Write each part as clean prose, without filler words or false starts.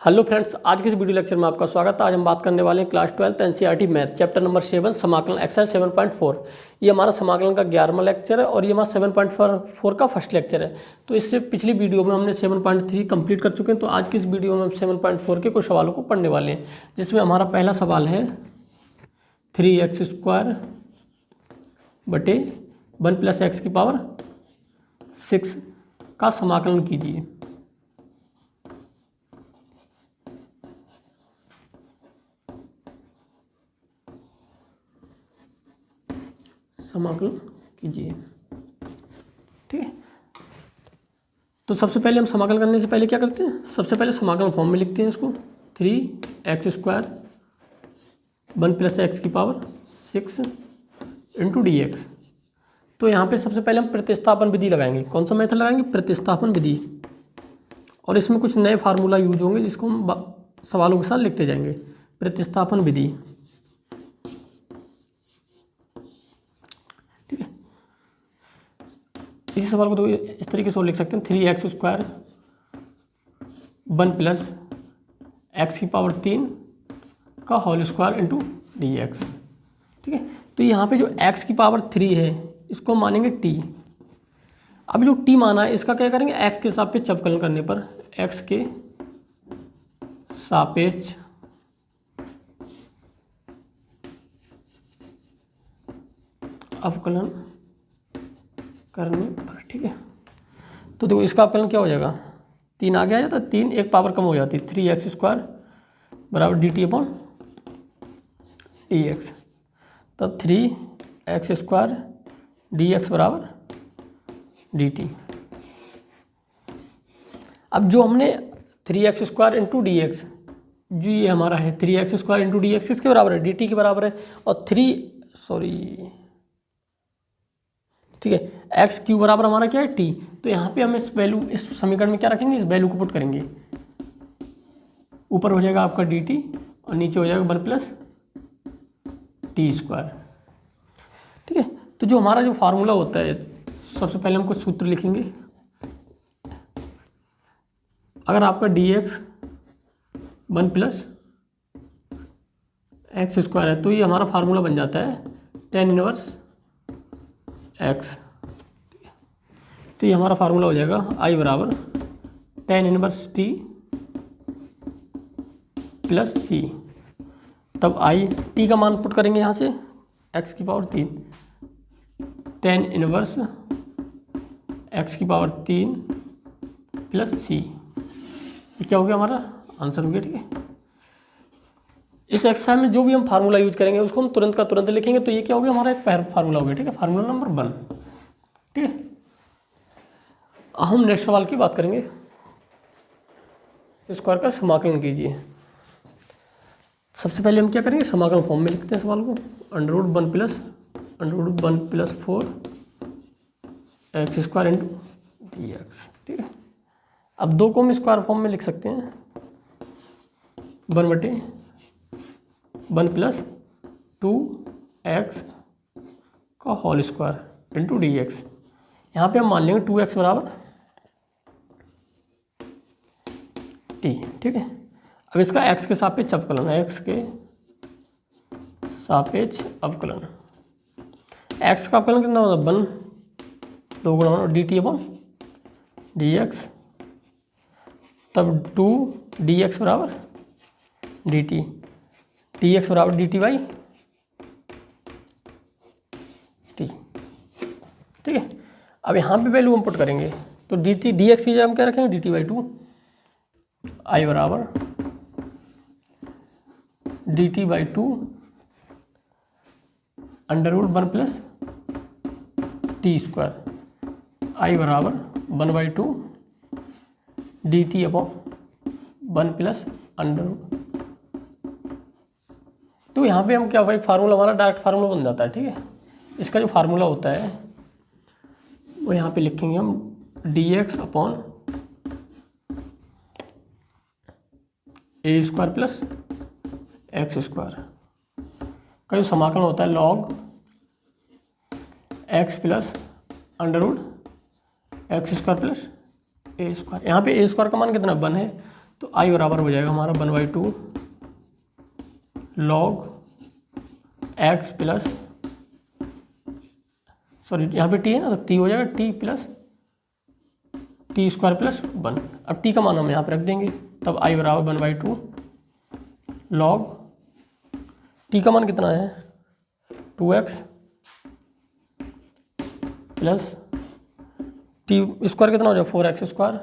Hello friends, आज के इस वीडियो लेक्चर में आपका स्वागत है। आज हम बात करने वाले हैं class 12 NCERT math chapter number 7 समाकलन एक्सरसाइज 7.4। ये हमारा समाकलन का 11वां लेक्चर है और ये हमारा 7.4 का फर्स्ट लेक्चर है। तो इससे पिछली वीडियो में हमने 7.3 कंप्लीट कर चुके हैं। तो आज की इस वीडियो में हम 7.4 के कुछ सवालों को पढ़ने वाले हैं, जिसमें हमारा पहला सवाल है 3x² बटे 1 + x⁻6 का समाकलन कीजिए। समाकलन कीजिए। ठीक है, तो सबसे पहले हम समाकलन करने से पहले क्या करते हैं, सबसे पहले समाकलन फॉर्म में लिखते हैं इसको। 3x² 1 + x⁻6 × dx। तो यहाँ पे सबसे पहले हम प्रतिस्थापन विधि लगाएंगे। कौन सा मेथड लगाएंगे? प्रतिस्थापन विधि। और इसमें कुछ नए फार्मूला यूज होंगे जिसको हम सवालों के साथ लिखते जाएंगे। प्रतिस्थापन विधि। इसी सवाल को तो इस तरीके से लिख सकते हैं। 3x² 1 + x⁻3 का होल स्क्वायर × dx। ठीक है, तो यहाँ पे जो x⁻3 है इसको मानेंगे t। अब जो t माना है इसका क्या करेंगे, x के सापेक्ष अवकलन करने पर x के सापेक्ष अवकलन करने पर। ठीक है, तो देखो इसका अवकलन क्या हो जाएगा, 3 आगे आ जाता है, 3 एक पावर कम हो जाती है। 3x² = dt/dx। तब 3x² dx = dt। अब जो हमने 3x² × dx, जो ये हमारा है 3x² × dx किसके बराबर है, dt के बराबर है। और ठीक है, x³ बराबर हमारा क्या है, t। तो यहाँ पे हम इस समीकरण में क्या रखेंगे, इस वैल्यू को पुट करेंगे। ऊपर हो जाएगा आपका dt और नीचे हो जाएगा 1 + t²। ठीक है, तो जो हमारा जो फार्मूला होता है, सबसे पहले हम कुछ सूत्र लिखेंगे। अगर आपका dx 1 + x² है तो ये हमारा फार्मूला बन जाता है tan 1 x। तो ये हमारा फार्मूला हो जाएगा I = tan 1 t + c। तब I t का मान पुट करेंगे यहाँ से x⁻3 tan 1 x⁻3 + c। ये क्या हो गया, हमारा आंसर हो गया। ठीक है, इस एक्सरसाइज में जो भी हम फार्मूला यूज करेंगे उसको हम तुरंत का तुरंत लिखेंगे। तो ये क्या हो गया, हमारा एक फार्मूला हो गया। ठीक है, फार्मूला नंबर 1। ठीक है, हम नेक्स्ट सवाल की बात करेंगे। स्क्वायर का समाकलन कीजिए। सबसे पहले हम क्या करेंगे, समाकलन फॉर्म में लिखते हैं सवाल को। √1 + 4 x² × dx। ठीक है, अब 2 को हम स्क्वायर फॉर्म में लिख सकते हैं। 1/1 + 2x का होल स्क्वायर × dx। यहाँ पे हम मान लेंगे 2x = t। ठीक है, अब इसका x के सापेक्ष अवकलन है। x के सापेक्ष अवकलन, x का अवकलन कितना होता है, 1 2 गुणा dt/dx। तब 2 dx = dt, dx = dt/t। ठीक है, अब यहाँ पे वैल्यू हम पुट करेंगे। तो dt dx की जगह हम क्या रखेंगे, dt/2। I = dt/2 √1 + t²। I = 1/2 dt/1 + √। तो यहाँ पे हम क्या हुआ, एक फार्मूला हमारा डायरेक्ट फार्मूला बन जाता है। ठीक है, इसका जो फार्मूला होता है वो यहाँ पे लिखेंगे हम dx/a² + x² का जो समाकलन होता है log x + √x² + a²। यहाँ पे a² का मान कितना 1 है, तो आई बराबर हो जाएगा हमारा 1/2 log x प्लस, सॉरी यहाँ पे टी है ना, तो टी हो जाएगा T plus T square plus 1। अब टी का मान हम यहाँ पे रख देंगे, तब आई बराबर 1/2 log टी का मान कितना है 2x प्लस टी स्क्वायर कितना हो जाएगा 4x स्क्वायर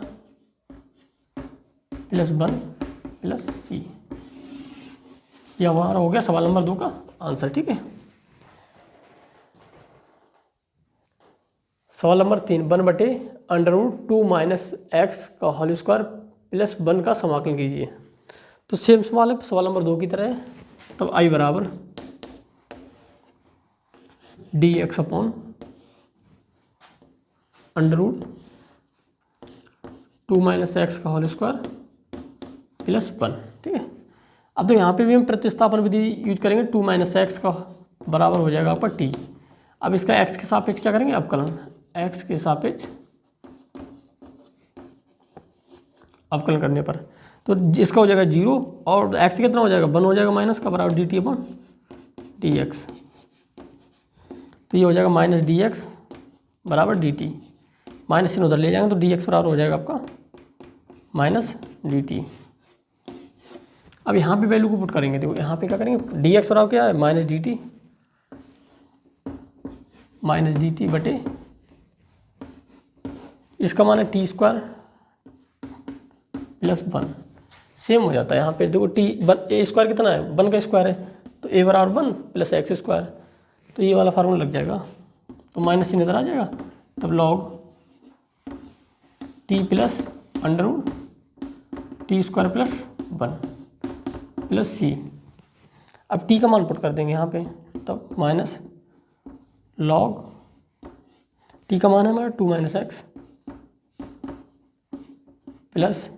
प्लस 1 प्लस सी। यह हमारा हो गया सवाल नंबर 2 का आंसर। ठीक है, सवाल नंबर 3, 1/√2 माइनस एक्स का होल स्क्वायर प्लस 1 का समाकलन कीजिए। तो सेम सवाल है, सवाल नंबर 2 की तरह है। तब आई बराबर dx अपॉन √2 माइनस एक्स का होल स्क्वायर प्लस 1। ठीक है, अब तो यहाँ पे भी हम प्रतिस्थापन विधि यूज करेंगे। 2 माइनस एक्स का बराबर हो जाएगा आपका टी। अब इसका x के सापेक्ष क्या करेंगे अवकलन, x के सापेक्ष अवकलन करने पर तो इसका हो जाएगा 0 और x कितना हो जाएगा 1 हो जाएगा माइनस का बराबर dt अपॉन dx। तो ये हो जाएगा माइनस dx बराबर dt, माइनस चिन्ह उधर ले जाएंगे तो dx बराबर हो जाएगा आपका माइनस dt। अब यहाँ पे वैल्यू को पुट करेंगे, देखो यहाँ पे क्या करेंगे dx बराबर क्या है माइनस dt बटे इसका मान है टी स्क्वायर प्लस 1। सेम हो जाता है यहाँ पे, देखो टी ए स्क्वायर कितना है 1 का स्क्वायर है, तो ए बराबर 1 प्लस एक्स स्क्वायर, तो ये वाला फार्मूला लग जाएगा। तो माइनस चिन्ह इधर आ जाएगा, तब log T plus under root T square plus 1 plus C. अब टी का मान पुट कर देंगे यहाँ पे, तब माइनस लॉग टी का मान है हमारा 2 minus x plus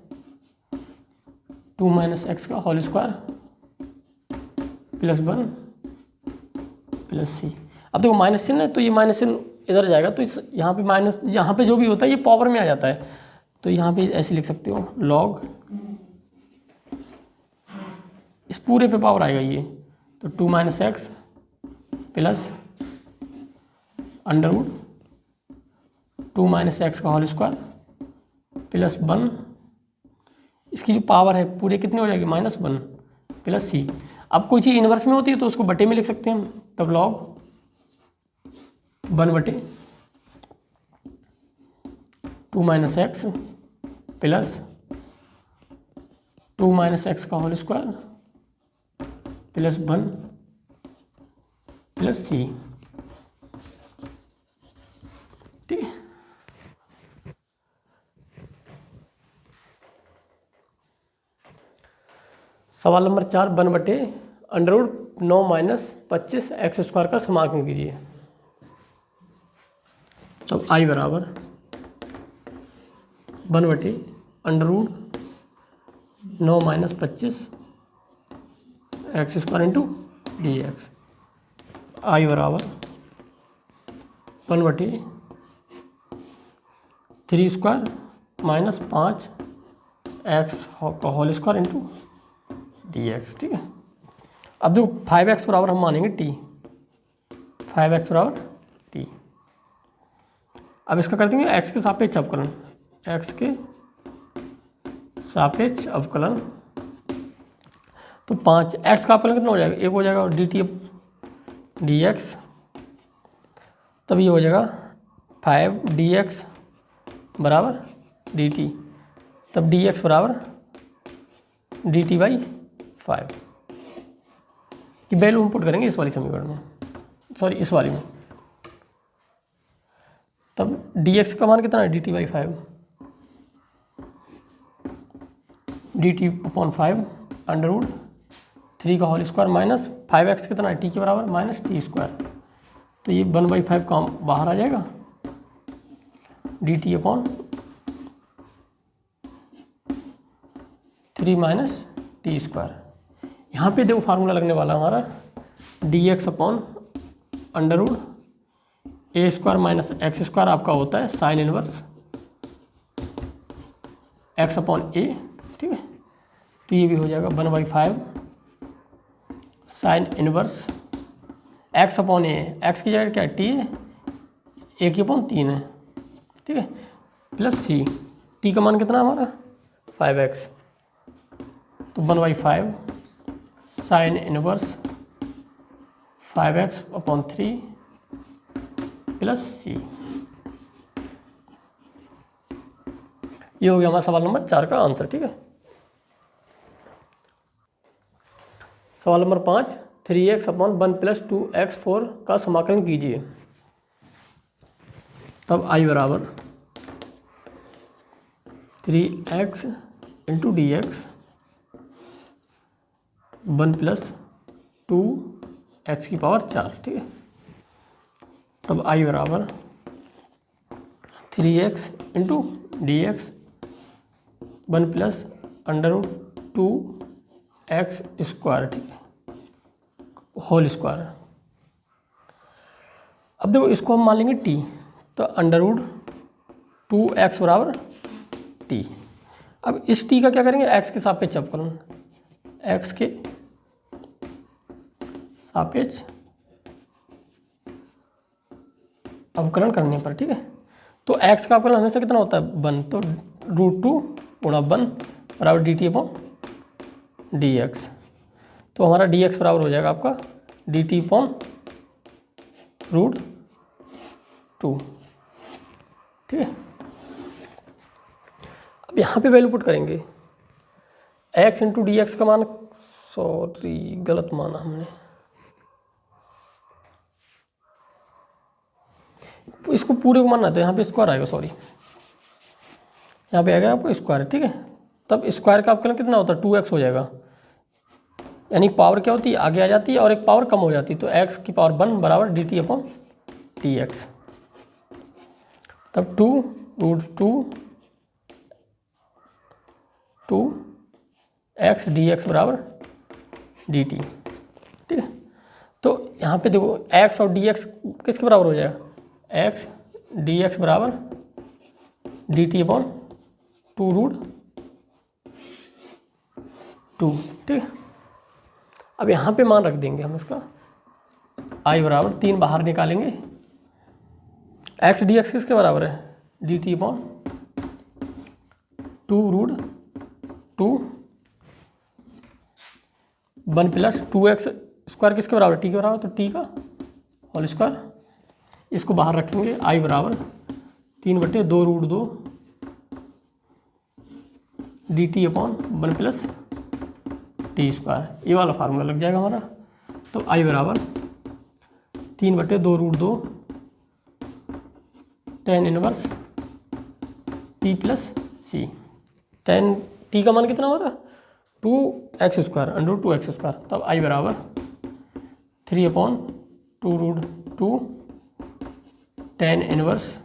2 minus x का whole square plus 1 plus C. अब देखो माइनस चिन्ह है तो ये माइनस चिन्ह इधर जाएगा, तो इस यहाँ पे माइनस, यहाँ पे जो भी होता है ये पावर में आ जाता है, तो यहाँ पे ऐसे लिख सकते हो लॉग, इस पूरे पे पावर आएगा ये, तो 2 minus x plus Underwood 2 minus x का होल स्क्वायर प्लस 1, इसकी जो पावर है पूरे कितने हो जाएगी -1 प्लस सी। अब कोई चीज़ इन्वर्स में होती है तो उसको बटे में लिख सकते हैं हम, तब log 1/2 minus x plus 2 minus x का होल स्क्वायर प्लस 1 प्लस सी। ठीक है, सवाल नंबर 4, 1/√9 माइनस 25 एक्स स्क्वायर का समाकलन कीजिए। तो आई बराबर 1/√9 minus 25 x square into dx। आई बराबर 1/3 स्क्वायर माइनस 5 एक्स का होल स्क्वायर इंटू dx। ठीक है, अब देखो 5x बराबर हम मानेंगे t, 5x बराबर t। अब इसका कर देंगे x के सापेक्ष अवकलन, x के सापेक्ष अवकलन, तो 5x का अवकलन कितना हो जाएगा, एक हो जाएगा और dt dx, तब ये हो जाएगा 5dx बराबर dt, तब dx बराबर dt बाई 5 की वैल्यू हम पुट करेंगे इस वाली समीकरण में, सॉरी इस वाली में। तब dx का मान कितना है dt by 5, dt upon 5 under root 3 का होल स्क्वायर माइनस 5x कितना है t के बराबर माइनस टी स्क्वायर, तो ये 1/5 का बाहर आ जाएगा, dt upon 3 minus T square. यहाँ पे देखो फार्मूला लगने वाला हमारा dx अपॉन अंडरवुड ए स्क्वायर माइनस एक्स स्क्वायर आपका होता है साइन इनवर्स x अपॉन ए। ठीक है, तो ये भी हो जाएगा 1/5 साइन इनवर्स एक्स अपॉन ए, एक्स की जगह क्या है टी है, ए की अपॉन 3 है, ठीक है, प्लस सी, टी का मान कितना हमारा 5x, तो 1/5 sine inverse 5x upon 3 plus C. ये हो गया हमारा सवाल नंबर 4 का आंसर, ठीक है। सवाल number 5, 3x upon 1 plus 2x4 का समाकलन कीजिए। तब आई बराबर 3x into D X 1 plus 2x की पावर 4, ठीक है। तब आई बराबर 3x into D X 1 plus √2x square, ठीक है, होल स्क्वायर। अब देखो इसको हम मान लेंगे t, तो √2x बराबर t। अब इस t का क्या करेंगे, x के सापेक्ष अवकलन, x के सापेक्ष अवकलन करने पर, ठीक है। तो x का अवकलन हमेशा कितना होता है 1, तो √2 गुणा 1 बराबर dt अपॉन dx। तो हमारा dx बराबर हो जाएगा आपका dt अपॉन √2, ठीक है। अब यहाँ पे वैल्यू पुट करेंगे, x इंटू डी एक्स का मान, सॉरी गलत माना हमने, इसको पूरे को मानना, तो यहाँ पे स्क्वायर आएगा, सॉरी यहाँ पे आएगा आपको स्क्वायर, ठीक है। तब स्क्वायर का अवकलन कितना होता है 2x हो जाएगा, यानी पावर क्या होती है आगे आ जाती है और एक पावर कम हो जाती है, तो x की पावर 1 बराबर dt अपॉन dx। तब 2√2x dx बराबर dt, ठीक है। तो यहाँ पे देखो x और dx किसके बराबर हो जाएगा, x dx बराबर dt अपॉन 2√2, ठीक है। अब यहाँ पे मान रख देंगे हम इसका, i बराबर 3 बाहर निकालेंगे, x dx किसके बराबर है dt upon 2√2 1 plus 2x square किसके बराबर, t के बराबर, तो t का होल स्क्वायर। इसको बाहर रखेंगे, i बराबर 3/2√2 dt upon 1 plus T square, ये वाला फार्मूला लग जाएगा हमारा। तो i बराबर 3/2√2 tan इनवर्स t प्लस सी, tan t का मान कितना हमारा 2x स्क्वायर √2x स्क्वायर। तब i बराबर 3/2√2 tan inverse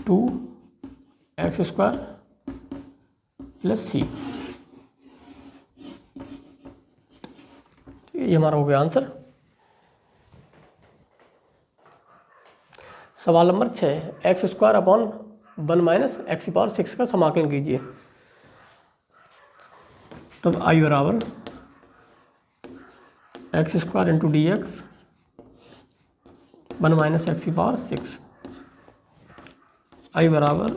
2x square plus C, ये हमारा हो गया आंसर। सवाल नंबर 6, X square upon 1 minus X की पावर 6 का समाकलन कीजिए। तब आई बराबर X square into D X 1 minus X की पावर 6, आई बराबर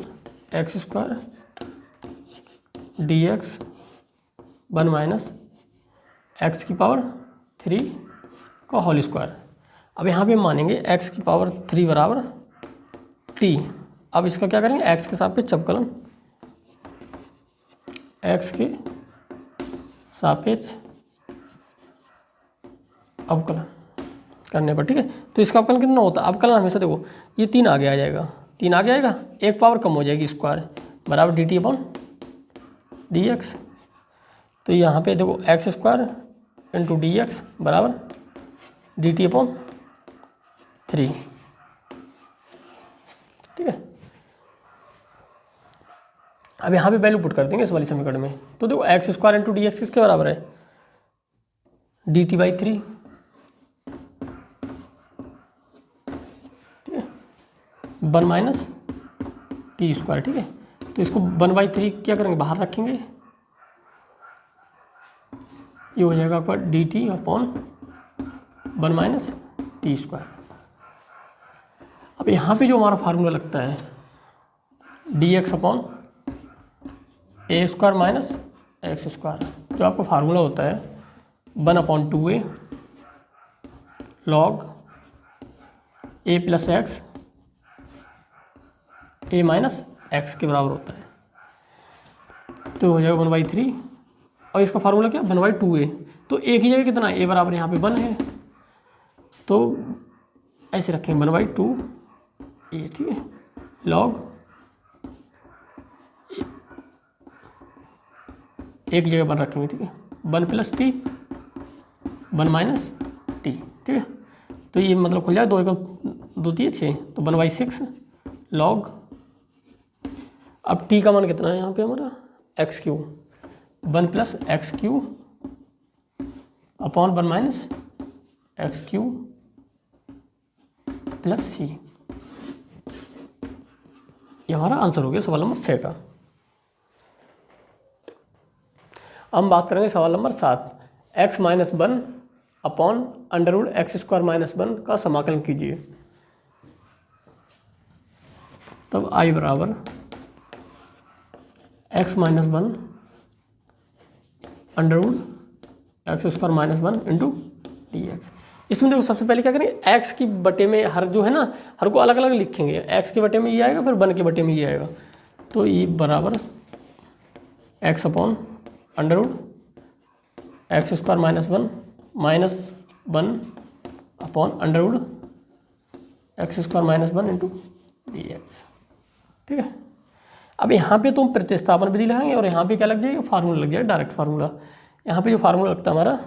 X square D X 1 minus X की पावर 3 का होल स्क्वायर। अब यहाँ पे मानेंगे x की पावर 3 बराबर t। अब इसका क्या करेंगे, x के सापेक्ष अवकलन, x के सापेक्ष अवकलन करने पर, ठीक है। तो इसका अवकलन कितना होता है, अवकलन हमेशा देखो ये 3 आगे आ जाएगा, 3 आगे आएगा, एक पावर कम हो जाएगी स्क्वायर बराबर dt अपॉन dx। तो यहाँ पे देखो x square into D x बराबर dt अपॉन 3, ठीक है। अब यहाँ पे वैल्यू पुट कर देंगे इस वाली समीकरण में। तो देखो x square into D x किसके बराबर है dt/3, ठीक है, 1 माइनस टी स्क्वायर, ठीक है। तो इसको 1/3 क्या करेंगे, बाहर रखेंगे, ये हो जाएगा आपका dt upon 1 minus T square. अब यहाँ पे जो हमारा फार्मूला लगता है dx अपॉन ए स्क्वायर माइनस एक्स स्क्वायर, जो आपका फार्मूला होता है 1/2a log a plus x a minus x के बराबर होता है। तो हो जाएगा 1/3 और इसका फार्मूला क्या 1/2a, तो a की जगह कितना a बराबर यहाँ पे 1 है, तो ऐसे रखेंगे 1/2a, ठीक है, लॉग एक जगह 1 रखेंगे, ठीक है, 1 प्लस टी 1 माइनस टी, ठीक है। तो ये मतलब खुल जाए 2 × 2 = 6, तो 1/6 लॉग, अब टी का मान कितना है यहाँ पे हमारा x³ 1 plus x³ upon 1 minus x³ plus c। ये हमारा आंसर हो गया सवाल नंबर 6 का। अब हम बात करेंगे सवाल नंबर 7, x-1 अपॉन √x² - 1 का समाकलन कीजिए। तब i बराबर x-1 √x² - 1 इंटू dx। इसमें देखो सबसे पहले क्या करेंगे, x की बटे में हर जो है ना, हर को अलग अलग लिखेंगे, x के बटे में ये आएगा, फिर 1 के बटे में ये आएगा, तो ये बराबर x upon √x² - 1 minus 1 upon √x² - 1 into dx, ठीक है। अब यहाँ पे तो हम प्रतिस्थापन विधि लगाएंगे और यहाँ पे क्या लग जाएगा, फार्मूला लग जाएगा, डायरेक्ट फार्मूला। यहाँ पे जो फार्मूला लगता है हमारा,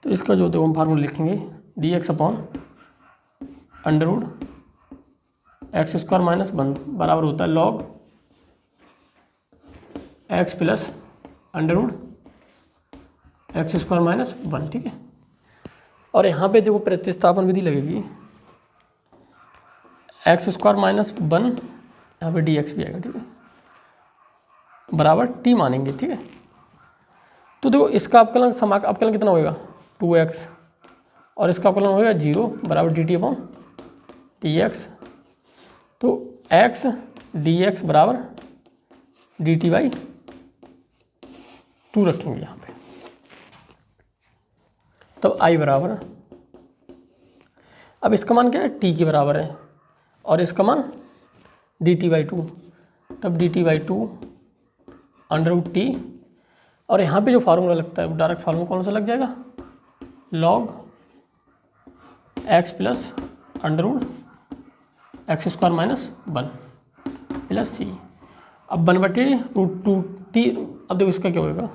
तो इसका जो देखो हम फार्मूला लिखेंगे dx अपॉन √x² - 1 बराबर होता है लॉग x प्लस √x² - 1, ठीक है। और यहाँ पे देखो प्रतिस्थापन विधि लगेगी, x² - 1 यहाँ पे dx भी आएगा, ठीक है, बराबर t मानेंगे, ठीक है। तो देखो इसका अवकलन कितना होएगा 2x और इसका अवकलन होएगा 0 बराबर dt अपॉन dx। तो x dx बराबर dt/2 रखेंगे यहाँ पे। तब i बराबर, अब इसका मान क्या है t के बराबर है और इसका मान dt/2, तब dt/2 √t। और यहाँ पे जो फार्मूला लगता है वो डायरेक्ट फार्मूला कौन सा लग जाएगा, log x plus √x² - 1 plus c। अब 1/√2t, अब देखो इसका क्या होगा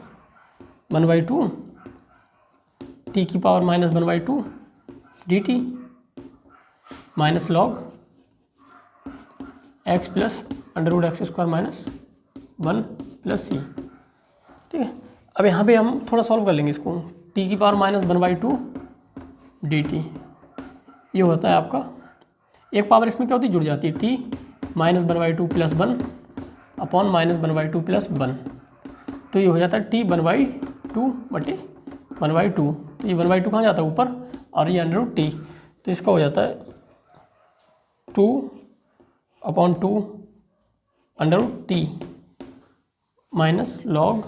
1/2 t की power -1/2 dt minus log x plus √x² - 1 plus c, ठीक है। अब यहाँ पे हम थोड़ा सॉल्व कर लेंगे इसको, t की पावर -1/2 dt, ये होता है आपका, एक पावर इसमें क्या होती है जुड़ जाती है, t -1/2 प्लस 1 अपॉन -1/2 प्लस 1, तो ये हो जाता है t 1/2 बटे 1/2, तो ये 1/2 कहाँ जाता है ऊपर और ये √t, तो इसका हो जाता है 2/2 √t minus log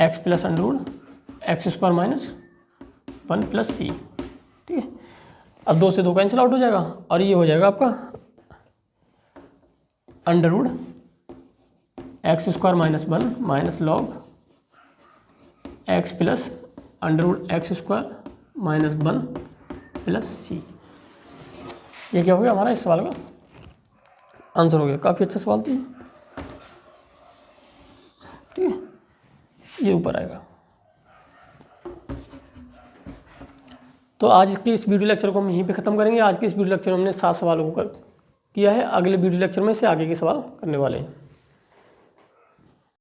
x plus √x² - 1 plus c, ठीक है। अब 2 से 2 कैंसिल आउट हो जाएगा और ये हो जाएगा आपका √x² - 1 minus log x plus √x² - 1 plus c। ये क्या हो गया हमारा इस सवाल का आंसर हो गया। काफ़ी अच्छा सवाल थी, ठीक है, ये ऊपर आएगा। तो आज के इस वीडियो लेक्चर को हम यहीं पे ख़त्म करेंगे। आज के इस वीडियो लेक्चर में हमने 7 सवालों को किया है, अगले वीडियो लेक्चर में से आगे के सवाल करने वाले हैं।